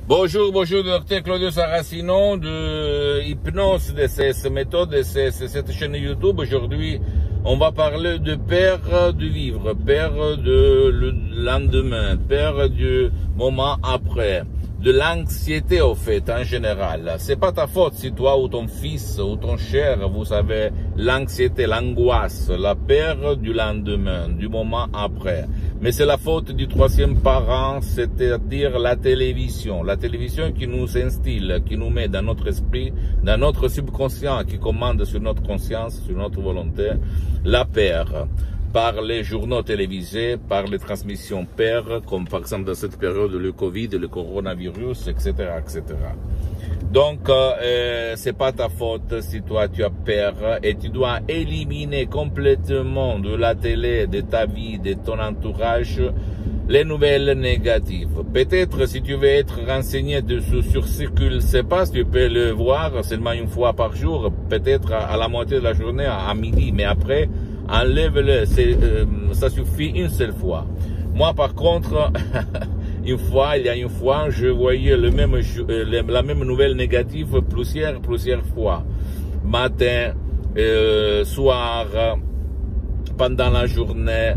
Bonjour, bonjour, docteur Claudio Saracino de Hypnose DCS Méthode DCS, cette chaîne YouTube. Aujourd'hui, on va parler de peur du vivre, peur de le lendemain, peur du moment après, de l'anxiété au fait, en général. C'est pas ta faute si toi ou ton fils ou ton cher, vous avez l'anxiété, l'angoisse, la peur du lendemain, du moment après. Mais c'est la faute du troisième parent, c'est-à-dire la télévision. La télévision qui nous instille, qui nous met dans notre esprit, dans notre subconscient, qui commande sur notre conscience, sur notre volonté, la peur. Par les journaux télévisés, par les transmissions peur, comme par exemple dans cette période le Covid, le coronavirus, etc., etc. Donc, c'est pas ta faute si toi tu as peur et tu dois éliminer complètement de la télé, de ta vie, de ton entourage, les nouvelles négatives. Peut-être si tu veux être renseigné sur ce qu'il se passe, tu peux le voir seulement une fois par jour, peut-être à la moitié de la journée, à midi, mais après, enlève-le, ça suffit une seule fois. Moi, par contre, il y a une fois, je voyais la même nouvelle négative plusieurs fois. Matin, soir, pendant la journée,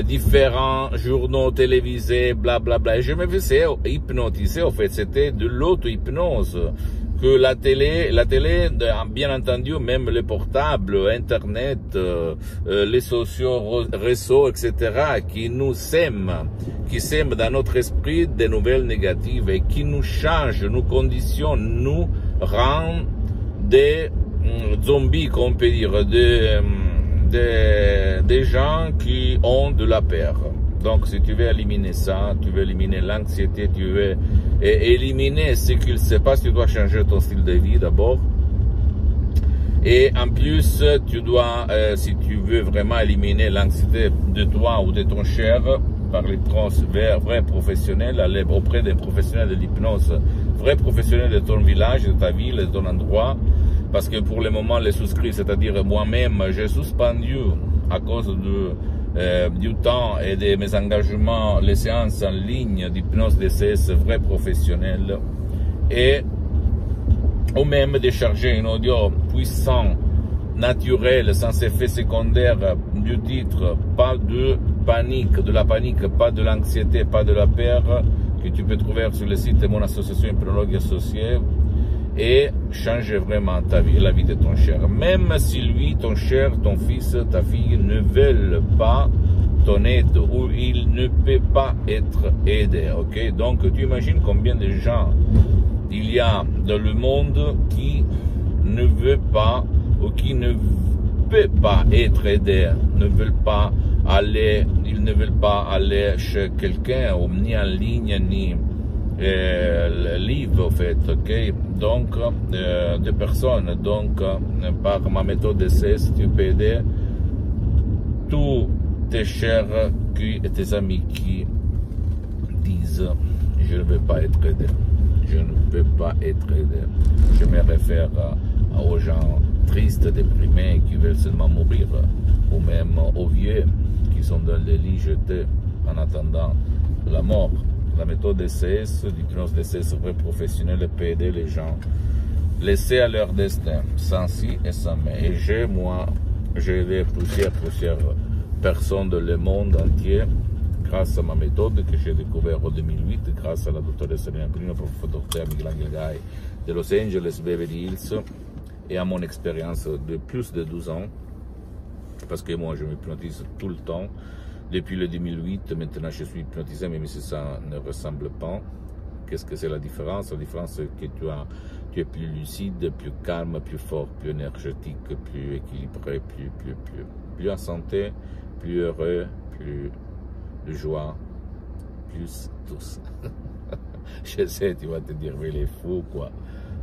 différents journaux télévisés, blablabla. Et je me faisais hypnotiser, en fait, c'était de l'auto-hypnose. Que la télé, bien entendu, même les portables, Internet, les réseaux, etc., qui nous sèment dans notre esprit des nouvelles négatives et qui nous changent, nous conditionnent, nous rendent des zombies, qu'on peut dire, des gens qui ont de la peur. Donc, si tu veux éliminer ça, tu veux éliminer l'anxiété, tu veux éliminer ce qu'il se passe, tu dois changer ton style de vie d'abord. Et en plus, tu dois, si tu veux vraiment éliminer l'anxiété de toi ou de ton cher, parler vers vrais professionnels, aller auprès des professionnels de l'hypnose, vrais professionnels de ton village, de ta ville, de ton endroit. Parce que pour le moment, les souscrits, c'est-à-dire moi-même, j'ai suspendu à cause du temps et de mes engagements, les séances en ligne d'hypnose DCS vrais professionnels, et ou même de charger un audio puissant, naturel, sans effet secondaire du titre, pas de panique, pas de l'anxiété, pas de la peur, que tu peux trouver sur le site de mon association Hypnologue Associée, et changer vraiment ta vie, la vie de ton cher. Même si lui, ton cher, ton fils, ta fille ne veulent pas ton aide ou il ne peut pas être aidé, ok? Donc, tu imagines combien de gens il y a dans le monde qui ne veut pas ou qui ne peut pas être aidé, ne veulent pas aller, ils ne veulent pas aller chez quelqu'un, ni en ligne, ni livre, en fait, ok? Donc, de personnes. Donc, par ma méthode DCS, tu peux aider tous tes chers et tes amis qui disent « Je ne veux pas être aidé. Je ne peux pas être aidé. » Je me réfère aux gens tristes, déprimés, qui veulent seulement mourir, ou même aux vieux qui sont dans les lits jetés en attendant la mort. La méthode DCS, l'hypnose DCS vrai professionnel, peut aider les gens, laisser à leur destin, sans si et sans mais. Et j'ai aidé plusieurs personnes dans le monde entier, grâce à ma méthode que j'ai découverte en 2008, grâce à la doctoresse Elena Pelino, professeur docteur Miguel Angel Gay de Los Angeles, Beverly Hills, et à mon expérience de plus de 12 ans, parce que moi je m'hypnotise tout le temps. Depuis le 2008, maintenant je suis hypnotisé, même si ça ne ressemble pas. Qu'est-ce que c'est la différence? La différence, c'est que tu es plus lucide, plus calme, plus fort, plus énergétique, plus équilibré, plus en santé, plus heureux, plus de joie, plus tous. Je sais, tu vas te dire, mais il est fou, quoi.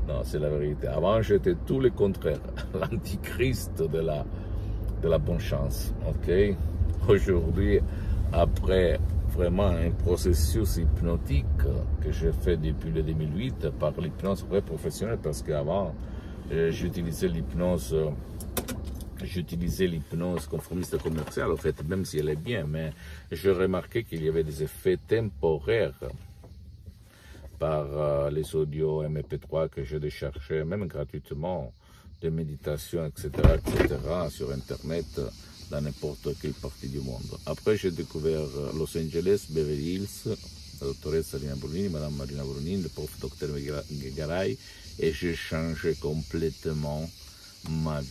Non, c'est la vérité. Avant, j'étais tout le contraire, l'antichrist de la bonne chance, ok? Aujourd'hui, après vraiment un processus hypnotique que j'ai fait depuis le 2008 par l'hypnose vraie professionnelle, parce qu'avant, j'utilisais l'hypnose conformiste commerciale, en fait, même si elle est bien, mais j'ai remarqué qu'il y avait des effets temporaires par les audios MP3 que j'ai déchargés, même gratuitement, de méditation, etc., sur Internet, dans n'importe quelle partie du monde. Après, j'ai découvert Los Angeles, Beverly Hills, la doctoresse Alina Brunini, Madame Marina Brunini, le prof Dr Garay, et j'ai changé complètement ma vie.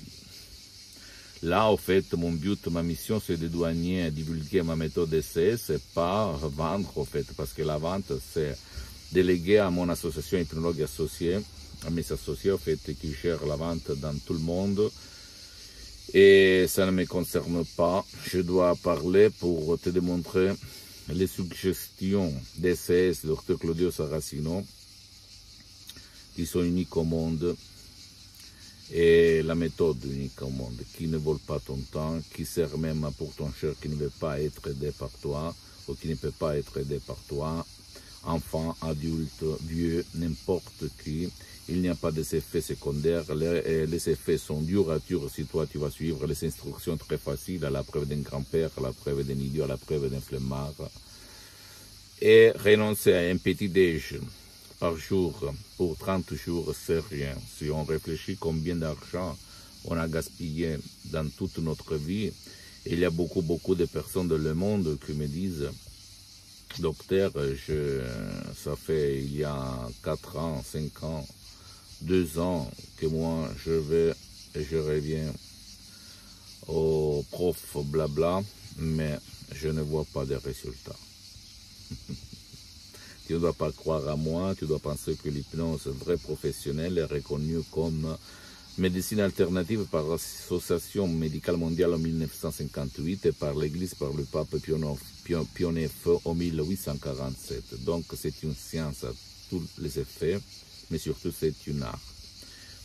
Là, au fait, mon but, ma mission, c'est de douanier, divulguer ma méthode DCS et pas vendre, au fait, parce que la vente, c'est délégué à mon association hypnologue associée, à mes associés, au fait, qui gèrent la vente dans tout le monde. Et ça ne me concerne pas. Je dois parler pour te démontrer les suggestions DCS, Dr Claudio Saracino, qui sont uniques au monde, et la méthode unique au monde, qui ne vole pas ton temps, qui sert même pour ton cher qui ne veut pas être aidé par toi, ou qui ne peut pas être aidé par toi, enfant, adulte, vieux, n'importe qui. Il n'y a pas d'effets secondaires, les effets sont durs à dur si toi tu vas suivre les instructions très faciles, à la preuve d'un grand-père, à la preuve d'un idiot, à la preuve d'un flemmard. Et renoncer à un petit déj par jour pour 30 jours, c'est rien. Si on réfléchit combien d'argent on a gaspillé dans toute notre vie, il y a beaucoup de personnes dans le monde qui me disent: docteur, ça fait il y a 4 ans, 5 ans, 2 ans que moi je vais et je reviens au prof blabla, mais je ne vois pas de résultats. Tu ne dois pas croire à moi, tu dois penser que l'hypnose vraie professionnelle est reconnue comme médecine alternative par l'Association médicale mondiale en 1958 et par l'Église, par le pape Pie IX en 1847. Donc c'est une science à tous les effets, mais surtout c'est une art.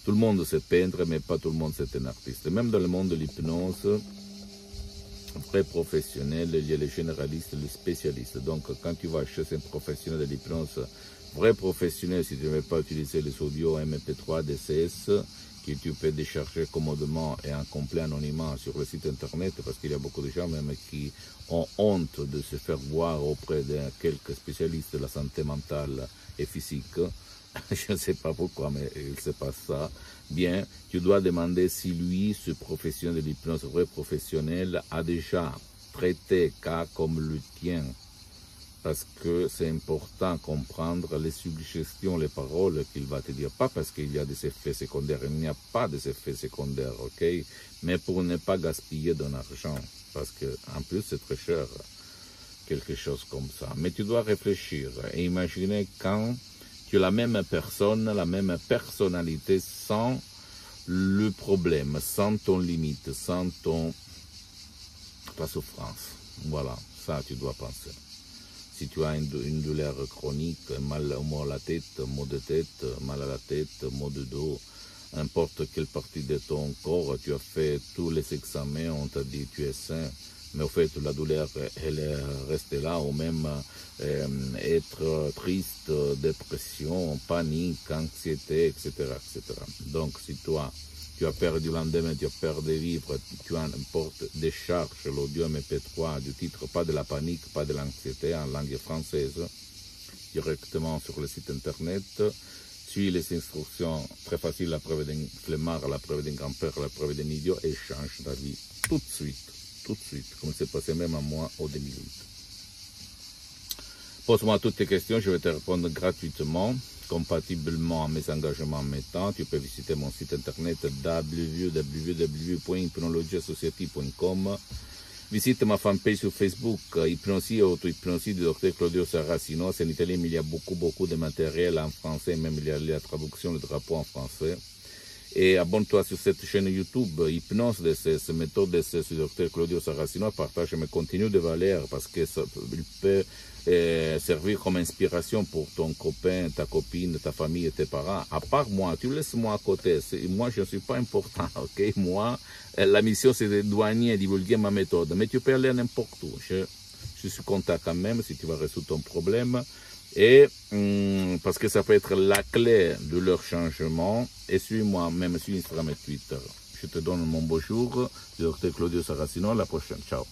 Tout le monde sait peindre, mais pas tout le monde c'est un artiste. Même dans le monde de l'hypnose, vrai professionnel, il y a les généralistes et les spécialistes. Donc quand tu vas chez un professionnel de l'hypnose, vrai professionnel, si tu ne veux pas utiliser les audios MP3, DCS, que tu peux décharger commodément et en complet anonymat sur le site internet, parce qu'il y a beaucoup de gens même qui ont honte de se faire voir auprès de quelques spécialistes de la santé mentale et physique. Je ne sais pas pourquoi, mais il se passe ça. Bien, tu dois demander si lui, ce professionnel de l'hypnose, vrai professionnel, a déjà traité cas comme le tien. Parce que c'est important de comprendre les suggestions, les paroles qu'il va te dire. Pas parce qu'il y a des effets secondaires, il n'y a pas d'effets secondaires, ok? Mais pour ne pas gaspiller ton argent. Parce que en plus, c'est très cher, quelque chose comme ça. Mais tu dois réfléchir et imaginer quand tu es la même personne, la même personnalité, sans le problème, sans ton limite, sans ta souffrance. Voilà, ça tu dois penser. Si tu as une douleur chronique, mal à la tête, maux de tête, mal à la tête, maux de dos, n'importe quelle partie de ton corps, tu as fait tous les examens, on t'a dit tu es sain, mais au fait la douleur elle est restée là, ou même être triste, dépression, panique, anxiété, etc., etc. Donc si toi tu as peur du lendemain, tu as peur de vivre, tu as n'importe décharge l'audio MP3 du titre, pas de la panique, pas de l'anxiété en langue française, directement sur le site internet. Suis les instructions très faciles, la preuve d'un flemmard, la preuve d'un grand-père, la preuve d'un idiot, et change ta vie tout de suite, comme c'est passé même à moi au 2008. Pose-moi toutes tes questions, je vais te répondre gratuitement, compatiblement à mes engagements en mes temps. Tu peux visiter mon site internet www.hypnologiassociative.com. Visite ma fanpage sur Facebook, Hypnosie et Auto-Hypnosie du Dr Claudio Saracino. C'est en italien, mais il y a beaucoup de matériel en français, même il y a la traduction, le drapeau en français. Et abonne-toi sur cette chaîne YouTube, Hypnose DCS, méthode DCS du Dr Claudio Saracino. Partage mes contenus de valeur parce que ça peut servir comme inspiration pour ton copain, ta copine, ta famille et tes parents. À part moi, tu laisses moi à côté. Moi, je ne suis pas important, ok? Moi, la mission, c'est de douanier et divulguer ma méthode. Mais tu peux aller n'importe où. Je suis content quand même si tu vas résoudre ton problème. Et parce que ça peut être la clé de leur changement. Et suis-moi même sur Instagram et Twitter. Je te donne mon bonjour, Dr Claudio Saracino. À la prochaine. Ciao.